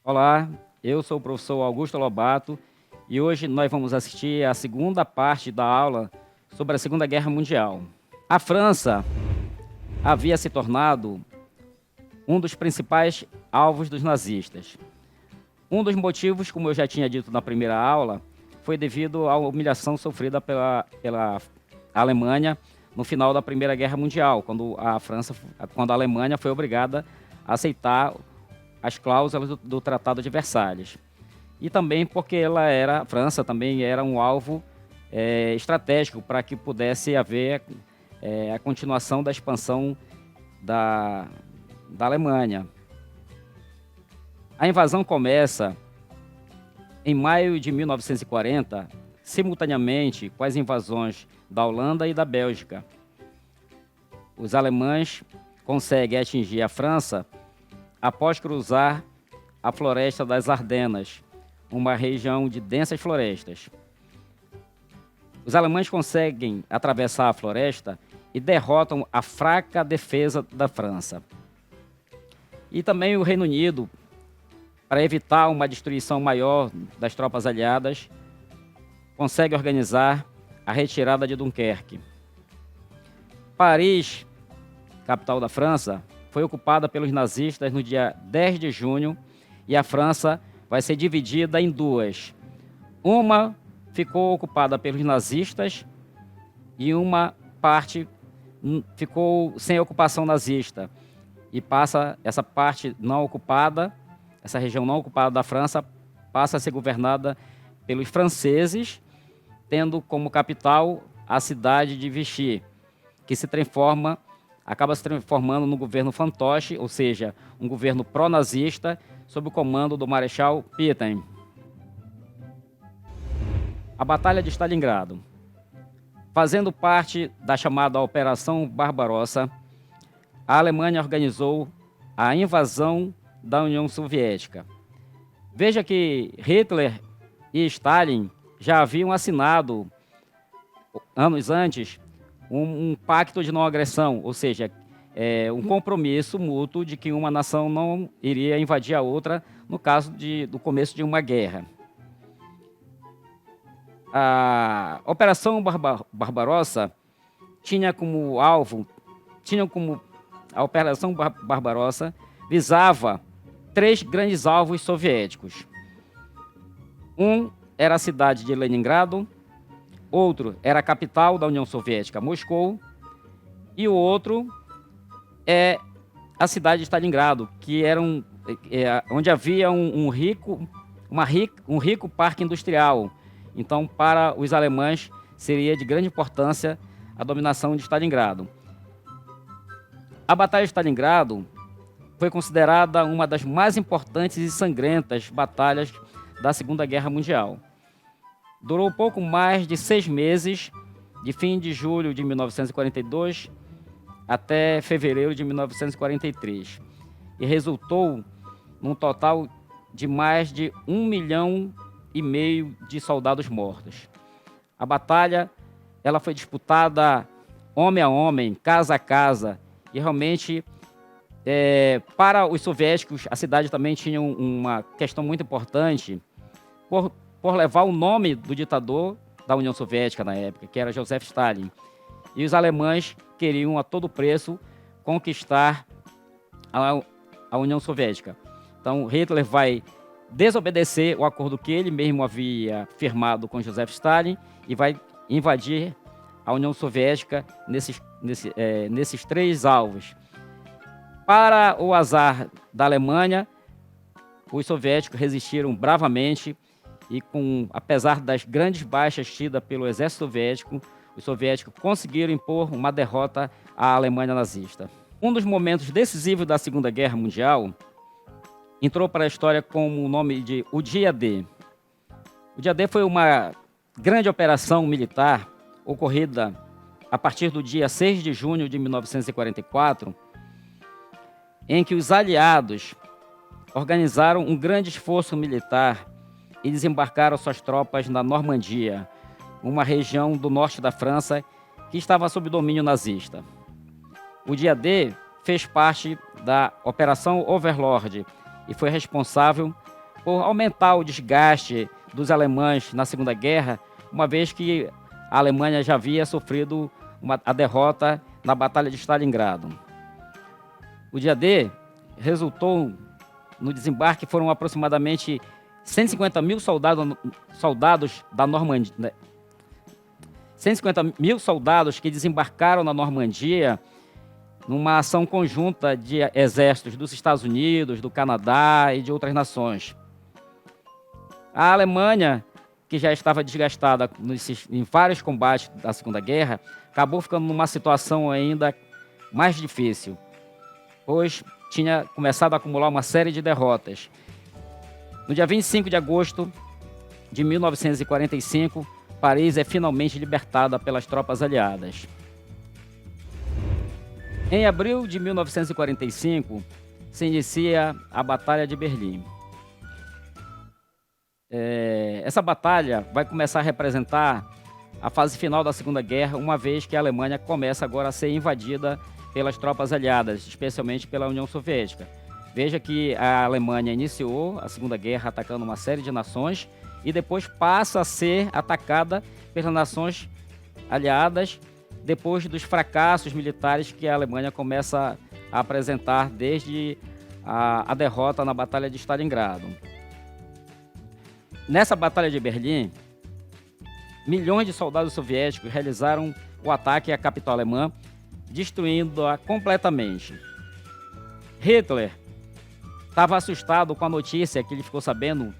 Olá, eu sou o professor Augusto Lobato e hoje nós vamos assistir a segunda parte da aula sobre a Segunda Guerra Mundial. A França havia se tornado um dos principais alvos dos nazistas. Um dos motivos, como eu já tinha dito na primeira aula, foi devido à humilhação sofrida pela Alemanha no final da Primeira Guerra Mundial, quando a Alemanha foi obrigada a aceitar as cláusulas do Tratado de Versalhes. E também porque a França também era um alvo estratégico para que pudesse haver a continuação da expansão da Alemanha. A invasão começa em maio de 1940, simultaneamente com as invasões da Holanda e da Bélgica. Os alemães conseguem atingir a França após cruzar a floresta das Ardenas, uma região de densas florestas. Os alemães conseguem atravessar a floresta e derrotam a fraca defesa da França. E também o Reino Unido, para evitar uma destruição maior das tropas aliadas, consegue organizar a retirada de Dunkerque. Paris, capital da França, foi ocupada pelos nazistas no dia 10 de junho e a França vai ser dividida em duas. Uma ficou ocupada pelos nazistas e uma parte ficou sem ocupação nazista. E passa essa parte não ocupada, essa região não ocupada da França, passa a ser governada pelos franceses, tendo como capital a cidade de Vichy, que acaba se transformando no governo fantoche, ou seja, um governo pró-nazista, sob o comando do Marechal Pétain. A Batalha de Stalingrado. Fazendo parte da chamada Operação Barbarossa, a Alemanha organizou a invasão da União Soviética. Veja que Hitler e Stalin já haviam assinado, anos antes, um pacto de não agressão, ou seja, um compromisso mútuo de que uma nação não iria invadir a outra no caso do começo de uma guerra. A Operação Barbarossa a Operação Barbarossa visava 3 grandes alvos soviéticos. Um era a cidade de Leningrado, outro era a capital da União Soviética, Moscou, e o outro é a cidade de Stalingrado, que era onde havia um rico parque industrial. Então, para os alemães, seria de grande importância a dominação de Stalingrado. A Batalha de Stalingrado foi considerada uma das mais importantes e sangrentas batalhas da Segunda Guerra Mundial. Durou pouco mais de 6 meses, de fim de julho de 1942 até fevereiro de 1943, e resultou num total de mais de 1,5 milhão de soldados mortos. A batalha ela foi disputada homem a homem, casa a casa, e realmente, para os soviéticos, a cidade também tinha uma questão muito importante por levar o nome do ditador da União Soviética na época, que era Joseph Stalin. E os alemães queriam a todo preço conquistar a União Soviética. Então Hitler vai desobedecer o acordo que ele mesmo havia firmado com Joseph Stalin e vai invadir a União Soviética nesses 3 alvos. Para o azar da Alemanha, os soviéticos resistiram bravamente e, apesar das grandes baixas tidas pelo exército soviético, os soviéticos conseguiram impor uma derrota à Alemanha nazista. Um dos momentos decisivos da Segunda Guerra Mundial entrou para a história com o nome de o Dia D. O Dia D foi uma grande operação militar ocorrida a partir do dia 6 de junho de 1944, em que os aliados organizaram um grande esforço militar e desembarcaram suas tropas na Normandia, uma região do norte da França que estava sob domínio nazista. O Dia D fez parte da Operação Overlord e foi responsável por aumentar o desgaste dos alemães na Segunda Guerra, uma vez que a Alemanha já havia sofrido a derrota na Batalha de Stalingrado. O dia D resultou no desembarque, foram aproximadamente 150 mil soldados da Normandia, 150 mil soldados que desembarcaram na Normandia numa ação conjunta de exércitos dos Estados Unidos, do Canadá e de outras nações. A Alemanha, que já estava desgastada em vários combates da Segunda Guerra, acabou ficando numa situação ainda mais difícil, pois tinha começado a acumular uma série de derrotas. No dia 25 de agosto de 1945, Paris é finalmente libertada pelas tropas aliadas. Em abril de 1945, se inicia a Batalha de Berlim. Essa batalha vai começar a representar a fase final da Segunda Guerra, uma vez que a Alemanha começa agora a ser invadida pelas tropas aliadas, especialmente pela União Soviética. Veja que a Alemanha iniciou a Segunda Guerra atacando uma série de nações e depois passa a ser atacada pelas nações aliadas depois dos fracassos militares que a Alemanha começa a apresentar desde a derrota na Batalha de Stalingrado. Nessa Batalha de Berlim, milhões de soldados soviéticos realizaram o ataque à capital alemã, destruindo-a completamente. Hitler estava assustado com a notícia que ele ficou sabendo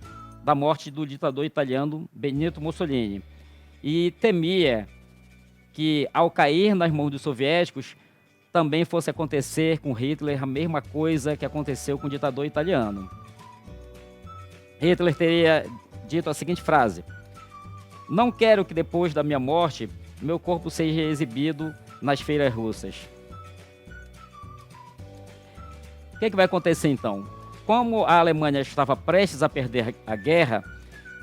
da morte do ditador italiano Benito Mussolini e temia que, ao cair nas mãos dos soviéticos, também fosse acontecer com Hitler a mesma coisa que aconteceu com o ditador italiano. Hitler teria dito a seguinte frase: "Não quero que depois da minha morte meu corpo seja exibido nas feiras russas." O que vai acontecer então? Como a Alemanha estava prestes a perder a guerra,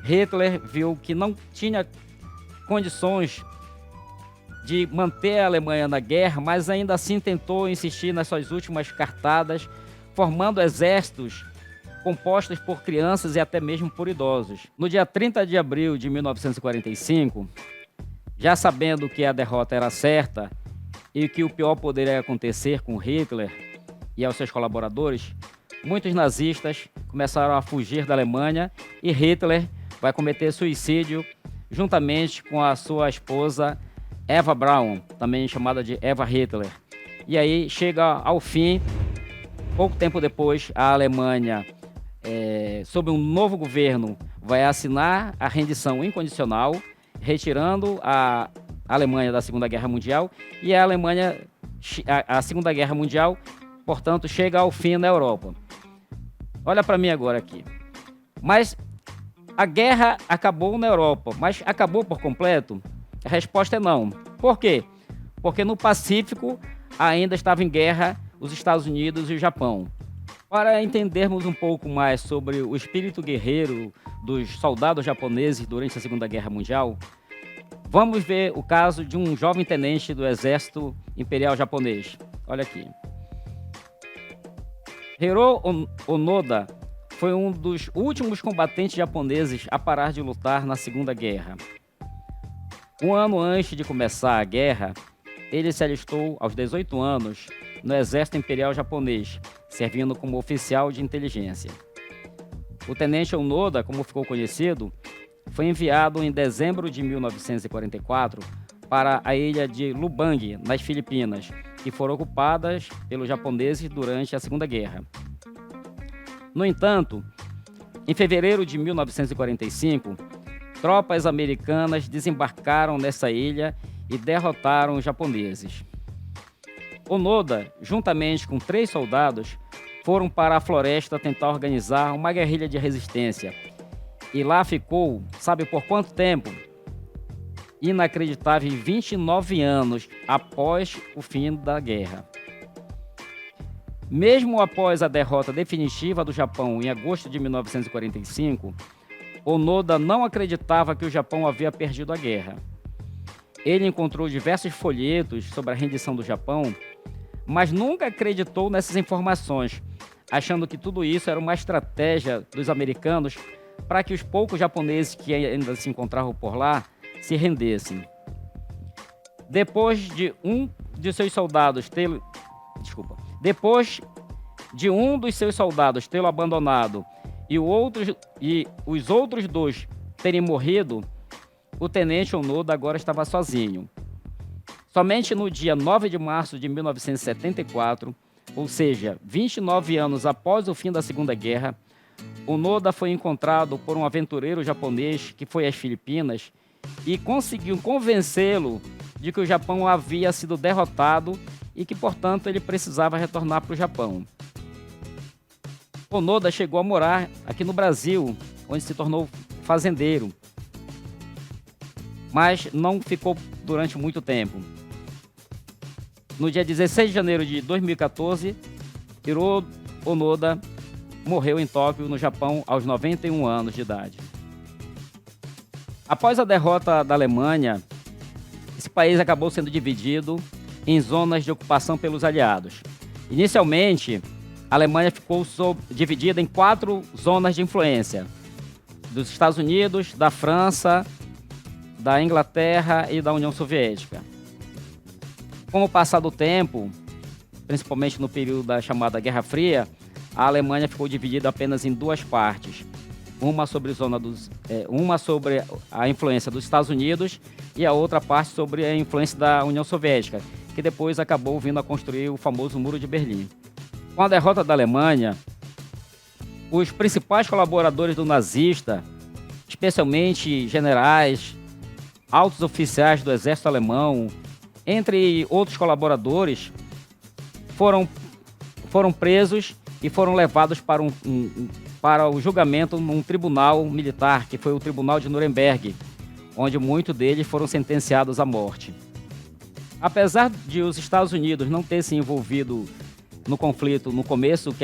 Hitler viu que não tinha condições de manter a Alemanha na guerra, mas ainda assim tentou insistir nas suas últimas cartadas, formando exércitos compostos por crianças e até mesmo por idosos. No dia 30 de abril de 1945, já sabendo que a derrota era certa e que o pior poderia acontecer com Hitler e aos seus colaboradores, muitos nazistas começaram a fugir da Alemanha e Hitler vai cometer suicídio juntamente com a sua esposa Eva Braun, também chamada de Eva Hitler. E aí chega ao fim, pouco tempo depois, a Alemanha, sob um novo governo, vai assinar a rendição incondicional, retirando a Alemanha da Segunda Guerra Mundial, e a Segunda Guerra Mundial, portanto, chega ao fim na Europa. Olha para mim agora aqui. Mas a guerra acabou na Europa, mas acabou por completo? A resposta é não. Por quê? Porque no Pacífico ainda estavam em guerra os Estados Unidos e o Japão. Para entendermos um pouco mais sobre o espírito guerreiro dos soldados japoneses durante a Segunda Guerra Mundial, vamos ver o caso de um jovem tenente do Exército Imperial Japonês. Olha aqui. Hiro Onoda foi um dos últimos combatentes japoneses a parar de lutar na Segunda Guerra. Um ano antes de começar a guerra, ele se alistou aos 18 anos no Exército Imperial Japonês, servindo como oficial de inteligência. O tenente Onoda, como ficou conhecido, foi enviado em dezembro de 1944 para a ilha de Lubang, nas Filipinas, que foram ocupadas pelos japoneses durante a Segunda Guerra. No entanto, em fevereiro de 1945, tropas americanas desembarcaram nessa ilha e derrotaram os japoneses. Onoda, juntamente com 3 soldados, foram para a floresta tentar organizar uma guerrilha de resistência. E lá ficou, sabe por quanto tempo? Inacreditável, 29 anos após o fim da guerra. Mesmo após a derrota definitiva do Japão em agosto de 1945, Onoda não acreditava que o Japão havia perdido a guerra. Ele encontrou diversos folhetos sobre a rendição do Japão, mas nunca acreditou nessas informações, achando que tudo isso era uma estratégia dos americanos para que os poucos japoneses que ainda se encontravam por lá se rendessem. Depois de um de seus soldados tê-lo abandonado e os outros dois terem morrido, o tenente Onoda agora estava sozinho. Somente no dia 9 de março de 1974, ou seja, 29 anos após o fim da Segunda Guerra, Onoda foi encontrado por um aventureiro japonês que foi às Filipinas e conseguiu convencê-lo de que o Japão havia sido derrotado e que, portanto, ele precisava retornar para o Japão. Onoda chegou a morar aqui no Brasil, onde se tornou fazendeiro, mas não ficou durante muito tempo. No dia 16 de janeiro de 2014, Hiro Onoda morreu em Tóquio, no Japão, aos 91 anos de idade. Após a derrota da Alemanha, esse país acabou sendo dividido em zonas de ocupação pelos aliados. Inicialmente, a Alemanha ficou dividida em 4 zonas de influência: dos Estados Unidos, da França, da Inglaterra e da União Soviética. Com o passar do tempo, principalmente no período da chamada Guerra Fria, a Alemanha ficou dividida apenas em 2 partes. Uma sobre a influência dos Estados Unidos e a outra parte sobre a influência da União Soviética, que depois acabou vindo a construir o famoso Muro de Berlim. Com a derrota da Alemanha, os principais colaboradores do nazista, especialmente generais, altos oficiais do exército alemão, entre outros colaboradores, foram presos e foram levados para o julgamento num tribunal militar, que foi o Tribunal de Nuremberg, onde muitos deles foram sentenciados à morte. Apesar de os Estados Unidos não ter se envolvido no conflito no começo,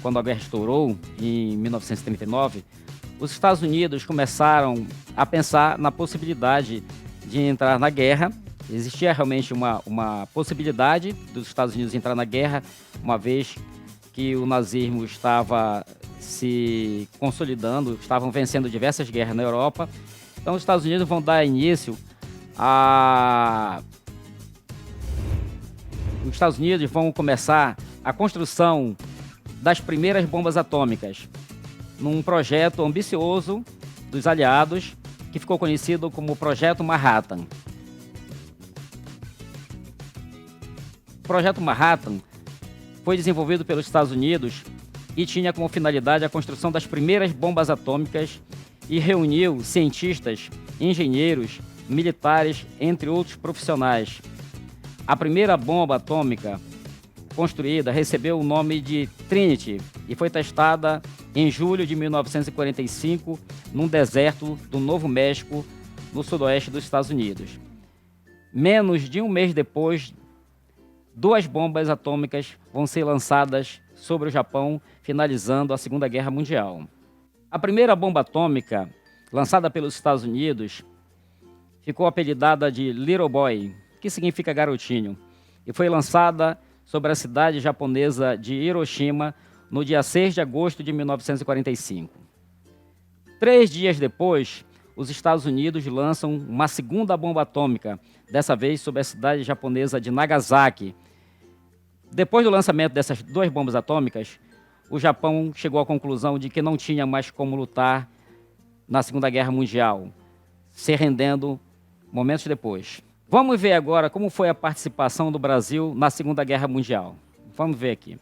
quando a guerra estourou, em 1939, os Estados Unidos começaram a pensar na possibilidade de entrar na guerra. Existia realmente uma possibilidade dos Estados Unidos entrar na guerra, uma vez que o nazismo estava se consolidando, estavam vencendo diversas guerras na Europa. Então, os Estados Unidos vão dar início Os Estados Unidos vão começar a construção das primeiras bombas atômicas, num projeto ambicioso dos aliados, que ficou conhecido como Projeto Manhattan. O Projeto Manhattan foi desenvolvido pelos Estados Unidos e tinha como finalidade a construção das primeiras bombas atômicas e reuniu cientistas, engenheiros, militares, entre outros profissionais. A primeira bomba atômica construída recebeu o nome de Trinity e foi testada em julho de 1945 num deserto do Novo México, no sudoeste dos Estados Unidos. Menos de um mês depois, 2 bombas atômicas vão ser lançadas sobre o Japão, finalizando a Segunda Guerra Mundial. A primeira bomba atômica, lançada pelos Estados Unidos, ficou apelidada de Little Boy, que significa garotinho, e foi lançada sobre a cidade japonesa de Hiroshima no dia 6 de agosto de 1945. 3 dias depois, os Estados Unidos lançam uma segunda bomba atômica, dessa vez sobre a cidade japonesa de Nagasaki. Depois do lançamento dessas 2 bombas atômicas, o Japão chegou à conclusão de que não tinha mais como lutar na Segunda Guerra Mundial, se rendendo momentos depois. Vamos ver agora como foi a participação do Brasil na Segunda Guerra Mundial. Vamos ver aqui.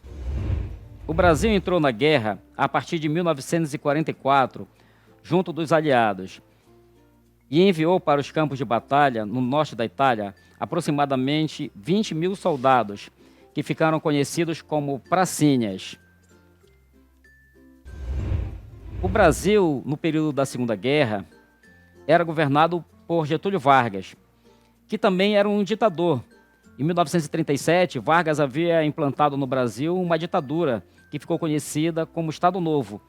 O Brasil entrou na guerra a partir de 1944, junto dos aliados, e enviou para os campos de batalha, no norte da Itália, aproximadamente 20 mil soldados, que ficaram conhecidos como pracinhas. O Brasil, no período da Segunda Guerra, era governado por Getúlio Vargas, que também era um ditador. Em 1937, Vargas havia implantado no Brasil uma ditadura que ficou conhecida como Estado Novo.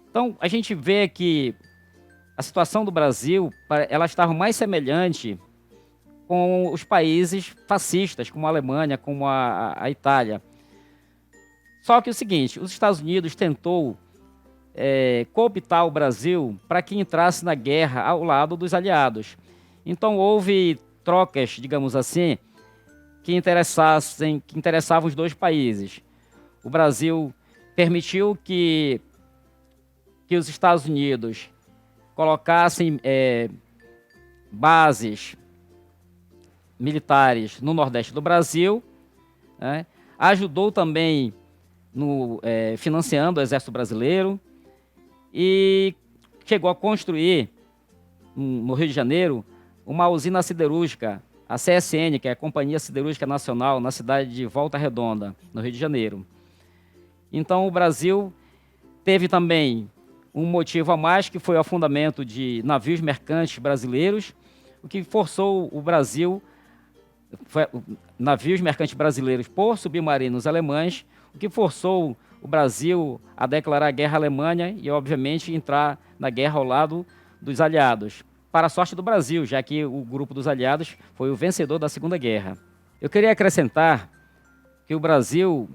Então, a gente vê que a situação do Brasil, ela estava mais semelhante com os países fascistas, como a Alemanha, como a Itália. Só que é o seguinte, os Estados Unidos tentou cooptar o Brasil para que entrasse na guerra ao lado dos aliados. Então houve trocas, digamos assim, que interessavam os dois países. O Brasil permitiu que os Estados Unidos colocassem bases militares no Nordeste do Brasil, né? Ajudou também financiando o Exército Brasileiro e chegou a construir no Rio de Janeiro uma usina siderúrgica, a CSN, que é a Companhia Siderúrgica Nacional, na cidade de Volta Redonda, no Rio de Janeiro. Então o Brasil teve também um motivo a mais, que foi o afundamento de navios mercantes brasileiros, o que forçou o Brasil, navios mercantes brasileiros por submarinos alemães, o que forçou o Brasil a declarar guerra à Alemanha e, obviamente, entrar na guerra ao lado dos aliados. Para a sorte do Brasil, já que o grupo dos aliados foi o vencedor da Segunda Guerra. Eu queria acrescentar que o Brasil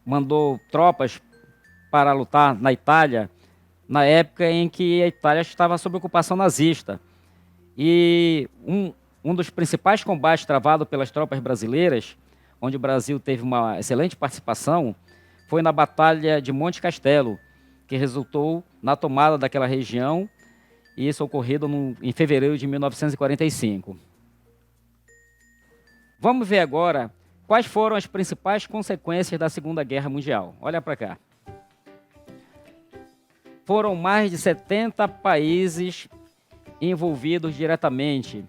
mandou tropas para lutar na Itália, na época em que a Itália estava sob ocupação nazista. E um dos principais combates travados pelas tropas brasileiras, onde o Brasil teve uma excelente participação, foi na Batalha de Monte Castelo, que resultou na tomada daquela região, e isso ocorrido em fevereiro de 1945. Vamos ver agora quais foram as principais consequências da Segunda Guerra Mundial. Olha para cá. Foram mais de 70 países envolvidos diretamente.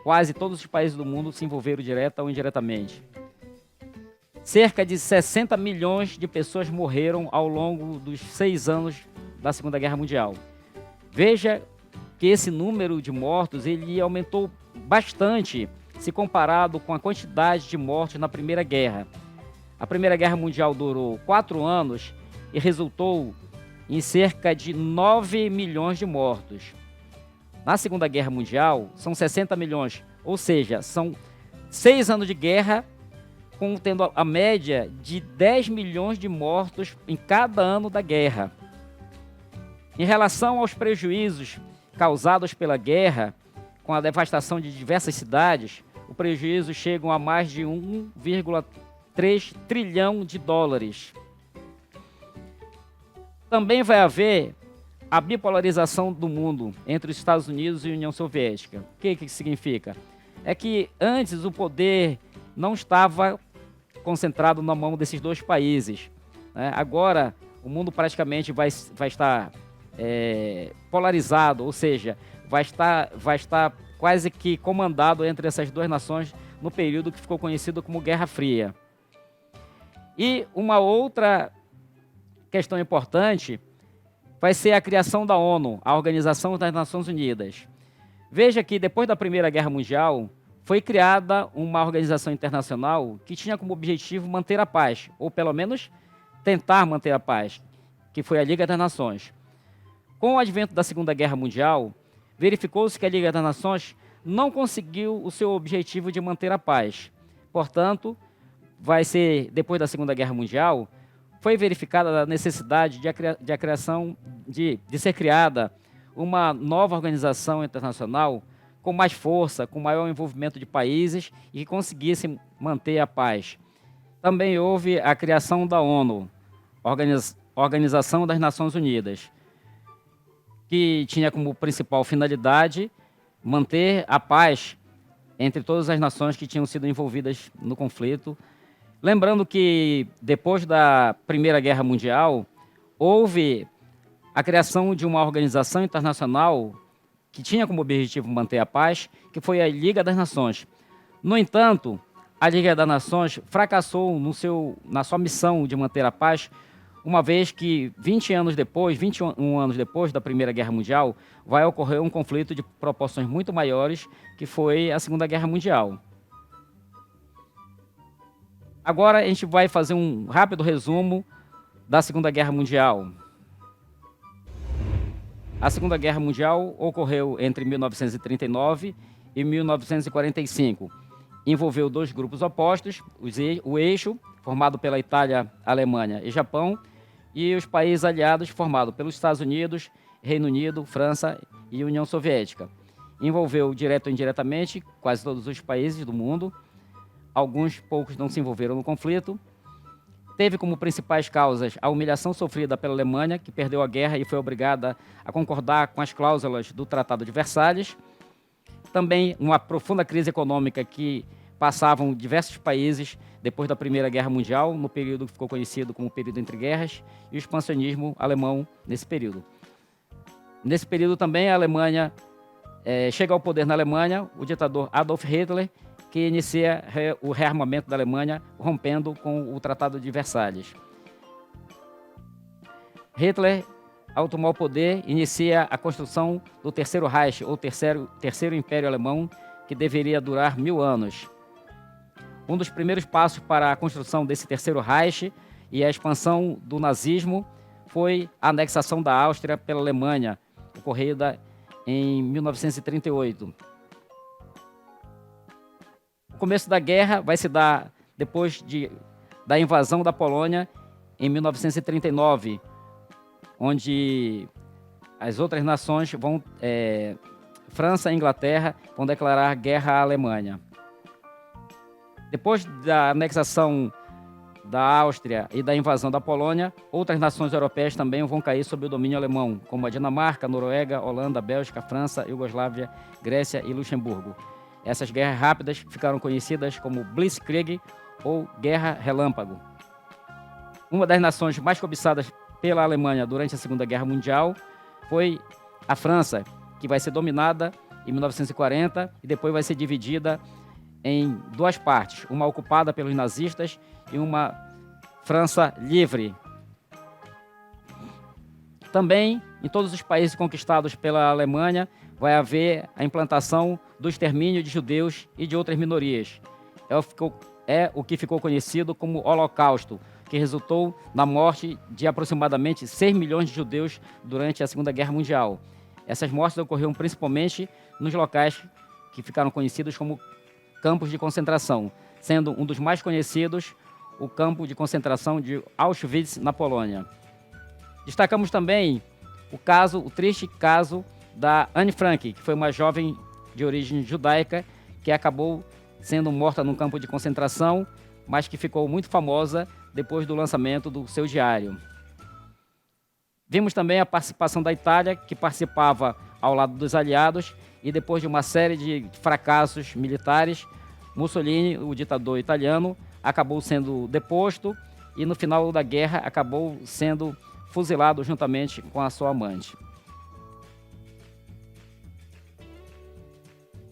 Quase todos os países do mundo se envolveram direta ou indiretamente. Cerca de 60 milhões de pessoas morreram ao longo dos 6 anos da Segunda Guerra Mundial. Veja que esse número de mortos ele aumentou bastante se comparado com a quantidade de mortes na Primeira Guerra. A Primeira Guerra Mundial durou 4 anos e resultou em cerca de 9 milhões de mortos. Na Segunda Guerra Mundial, são 60 milhões, ou seja, são 6 anos de guerra, tendo a média de 10 milhões de mortos em cada ano da guerra. Em relação aos prejuízos causados pela guerra, com a devastação de diversas cidades, o prejuízo chega a mais de 1,3 trilhão de dólares. Também vai haver a bipolarização do mundo entre os Estados Unidos e a União Soviética. O que isso significa? É que antes o poder não estava concentrado na mão desses dois países, né? Agora o mundo praticamente vai estar polarizado, ou seja, vai estar quase que comandado entre essas duas nações no período que ficou conhecido como Guerra Fria. E uma outra questão importante vai ser a criação da ONU, a Organização das Nações Unidas. Veja que depois da Primeira Guerra Mundial foi criada uma organização internacional que tinha como objetivo manter a paz, ou pelo menos tentar manter a paz, que foi a Liga das Nações. Com o advento da Segunda Guerra Mundial, verificou-se que a Liga das Nações não conseguiu o seu objetivo de manter a paz. Portanto, depois da Segunda Guerra Mundial, foi verificada a necessidade de ser criada uma nova organização internacional com mais força, com maior envolvimento de países e que conseguisse manter a paz. Também houve a criação da ONU, Organização das Nações Unidas, que tinha como principal finalidade manter a paz entre todas as nações que tinham sido envolvidas no conflito. Lembrando que, depois da Primeira Guerra Mundial, houve a criação de uma organização internacional que tinha como objetivo manter a paz, que foi a Liga das Nações. No entanto, a Liga das Nações fracassou na sua missão de manter a paz, uma vez que 21 anos depois da Primeira Guerra Mundial, vai ocorrer um conflito de proporções muito maiores, que foi a Segunda Guerra Mundial. Agora a gente vai fazer um rápido resumo da Segunda Guerra Mundial. A Segunda Guerra Mundial ocorreu entre 1939 e 1945. Envolveu dois grupos opostos, o eixo, formado pela Itália, Alemanha e Japão, e os países aliados, formados pelos Estados Unidos, Reino Unido, França e União Soviética. Envolveu direto ou indiretamente quase todos os países do mundo. Alguns poucos não se envolveram no conflito. Teve como principais causas a humilhação sofrida pela Alemanha, que perdeu a guerra e foi obrigada a concordar com as cláusulas do Tratado de Versalhes. Também uma profunda crise econômica que passavam diversos países depois da Primeira Guerra Mundial, no período que ficou conhecido como período entre guerras, e o expansionismo alemão nesse período. Nesse período também a Alemanha chega ao poder na Alemanha o ditador Adolf Hitler, que inicia o rearmamento da Alemanha, rompendo com o Tratado de Versalhes. Hitler, ao tomar o poder, inicia a construção do Terceiro Reich, ou terceiro Império Alemão, que deveria durar 1000 anos. Um dos primeiros passos para a construção desse Terceiro Reich e a expansão do nazismo foi a anexação da Áustria pela Alemanha, ocorrida em 1938. O começo da guerra vai se dar depois da invasão da Polônia em 1939, onde as outras nações França e Inglaterra vão declarar guerra à Alemanha. Depois da anexação da Áustria e da invasão da Polônia, outras nações europeias também vão cair sob o domínio alemão, como a Dinamarca, Noruega, Holanda, Bélgica, França, Iugoslávia, Grécia e Luxemburgo. Essas guerras rápidas ficaram conhecidas como Blitzkrieg ou Guerra Relâmpago. Uma das nações mais cobiçadas pela Alemanha durante a Segunda Guerra Mundial foi a França, que vai ser dominada em 1940 e depois vai ser dividida em duas partes, uma ocupada pelos nazistas e uma França livre. Também, em todos os países conquistados pela Alemanha, vai haver a implantação do extermínio de judeus e de outras minorias. É o que ficou conhecido como Holocausto, que resultou na morte de aproximadamente 6 milhões de judeus durante a Segunda Guerra Mundial. Essas mortes ocorreram principalmente nos locais que ficaram conhecidos como campos de concentração, sendo um dos mais conhecidos o campo de concentração de Auschwitz, na Polônia. Destacamos também o triste caso da Anne Frank, que foi uma jovem de origem judaica que acabou sendo morta num campo de concentração, mas que ficou muito famosa depois do lançamento do seu diário. Vimos também a participação da Itália, que participava ao lado dos aliados, e depois de uma série de fracassos militares, Mussolini, o ditador italiano, acabou sendo deposto e no final da guerra acabou sendo fuzilado juntamente com a sua amante.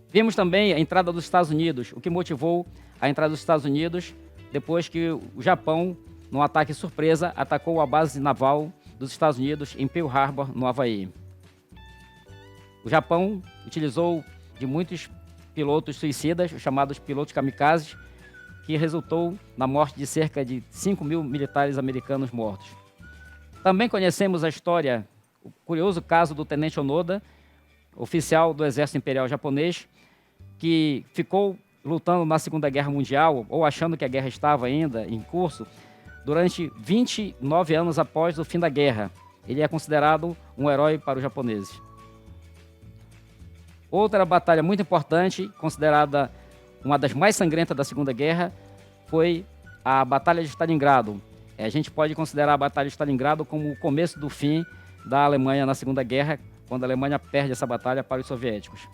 Vimos também a entrada dos Estados Unidos, o que motivou a entrada dos Estados Unidos depois que o Japão, num ataque surpresa, atacou a base naval dos Estados Unidos em Pearl Harbor, no Havaí. O Japão utilizou de muitos pilotos suicidas, os chamados pilotos kamikazes, que resultou na morte de cerca de 5.000 militares americanos mortos. Também conhecemos a história, o curioso caso do Tenente Onoda, oficial do Exército Imperial Japonês, que ficou lutando na Segunda Guerra Mundial, ou achando que a guerra estava ainda em curso, durante 29 anos após o fim da guerra. Ele é considerado um herói para os japoneses. Outra batalha muito importante, considerada uma das mais sangrentas da Segunda Guerra, foi a Batalha de Stalingrado. A gente pode considerar a Batalha de Stalingrado como o começo do fim da Alemanha na Segunda Guerra, quando a Alemanha perde essa batalha para os soviéticos.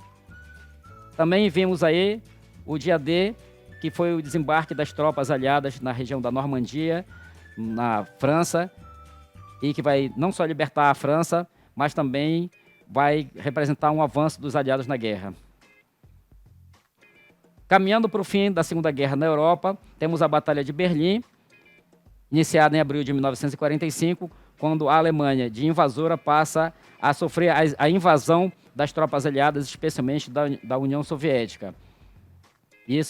Também vimos aí o dia D, que foi o desembarque das tropas aliadas na região da Normandia, na França, e que vai não só libertar a França, mas também vai representar um avanço dos aliados na guerra. Caminhando para o fim da Segunda Guerra na Europa, temos a Batalha de Berlim, iniciada em abril de 1945, quando a Alemanha, de invasora, passa a sofrer a invasão das tropas aliadas, especialmente da União Soviética.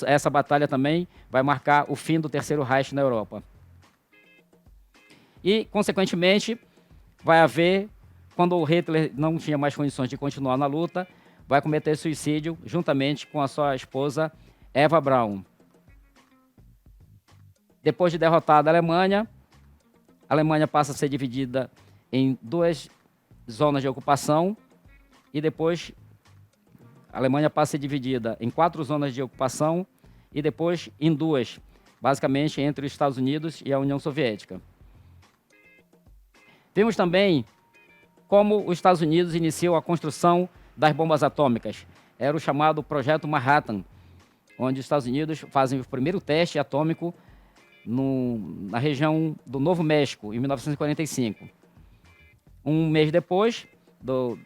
Essa batalha também vai marcar o fim do Terceiro Reich na Europa. E, consequentemente, vai haver, quando o Hitler não tinha mais condições de continuar na luta, vai cometer suicídio juntamente com a sua esposa Eva Braun. Depois de derrotada a Alemanha passa a ser dividida em 2 zonas de ocupação e depois a Alemanha passa a ser dividida em 4 zonas de ocupação e depois em 2, basicamente entre os Estados Unidos e a União Soviética. Vimos também como os Estados Unidos iniciou a construção das bombas atômicas. Era o chamado Projeto Manhattan, onde os Estados Unidos fazem o primeiro teste atômico na região do Novo México, em 1945. Um mês depois do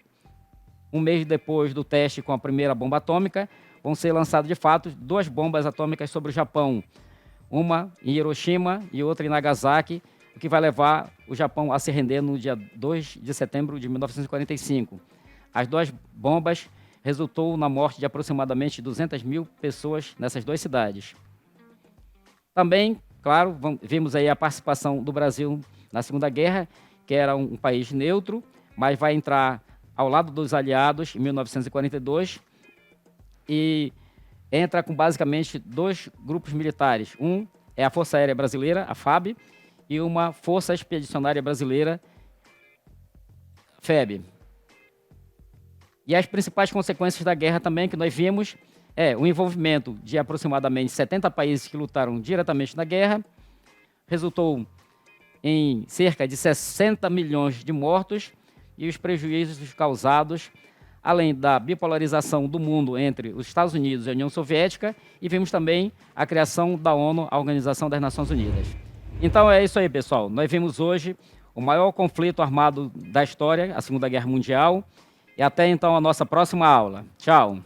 teste com a primeira bomba atômica, vão ser lançadas de fato 2 bombas atômicas sobre o Japão, uma em Hiroshima e outra em Nagasaki, o que vai levar o Japão a se render no dia 2 de setembro de 1945. As 2 bombas resultou na morte de aproximadamente 200 mil pessoas nessas 2 cidades. Também, claro, vimos aí a participação do Brasil na Segunda Guerra, que era um país neutro, mas vai entrar ao lado dos aliados em 1942 e entra com basicamente 2 grupos militares. Um é a Força Aérea Brasileira, a FAB, e uma Força Expedicionária Brasileira, FEB. E as principais consequências da guerra também que nós vimos é o envolvimento de aproximadamente 70 países que lutaram diretamente na guerra, resultou em cerca de 60 milhões de mortos e os prejuízos causados, além da bipolarização do mundo entre os Estados Unidos e a União Soviética, e vimos também a criação da ONU, a Organização das Nações Unidas. Então é isso aí, pessoal. Nós vimos hoje o maior conflito armado da história, a Segunda Guerra Mundial, e até então a nossa próxima aula. Tchau!